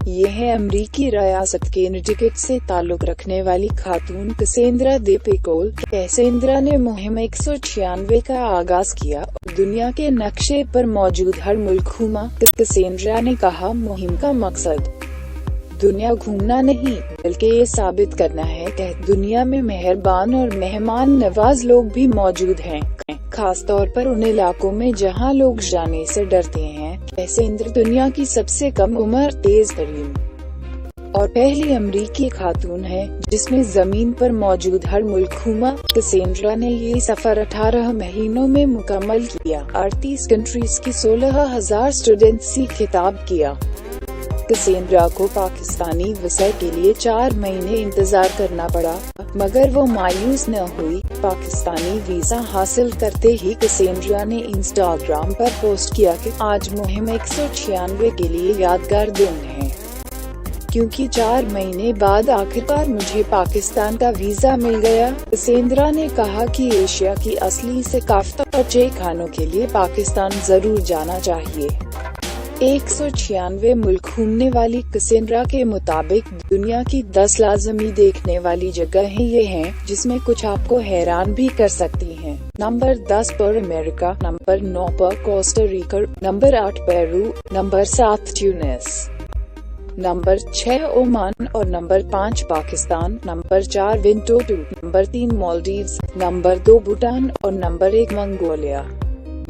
ये है अमरीकी रियासत कैनेटिकट से ताल्लुक रखने वाली खातून कैसेंड्रा पिकोल। कैसेंड्रा ने मुहिम 196 का आगाज किया और दुनिया के नक्शे पर मौजूद हर मुल्क घूमा। कैसेंड्रा ने कहा, मुहिम का मकसद दुनिया घूमना नहीं बल्कि ये साबित करना है कि दुनिया में मेहरबान और मेहमान नवाज लोग भी मौजूद हैं, खास तौर पर उन इलाकों में जहां लोग जाने से डरते हैं। कैसेंड्रा दुनिया की सबसे कम उम्र, तेज तरीन और पहली अमरीकी खातून है जिसने जमीन पर मौजूद हर मुल्क घूमा। कैसेंड्रा ने ये सफर 18 महीनों में मुकम्मल किया। 38 कंट्रीज की 16,000 स्टूडेंट्स से खिताब किया। कैसेंड्रा को पाकिस्तानी वीजा के लिए 4 महीने इंतजार करना पड़ा, मगर वो मायूस न हुई। पाकिस्तानी वीजा हासिल करते ही कैसेंड्रा ने इंस्टाग्राम पर पोस्ट किया कि आज मुहिम 196 के लिए यादगार दिन है, क्योंकि 4 महीने बाद आखिरकार मुझे पाकिस्तान का वीजा मिल गया। कैसेंड्रा ने कहा कि एशिया की असली सकाफत और अच्छे खानों के लिए पाकिस्तान जरूर जाना चाहिए। 196 मुल्क घूमने वाली कैसेंड्रा के मुताबिक दुनिया की 10 लाजमी देखने वाली जगहें ये हैं, जिसमें कुछ आपको हैरान भी कर सकती हैं। नंबर 10 पर अमेरिका, नंबर 9 पर Costa Rica, number 8 Peru, number 7 Tunis, number 6 Oman और number 5 Pakistan, number 4 Vanuatu, number 3 Maldives, number 2 Bhutan और नंबर 1 मंगोलिया।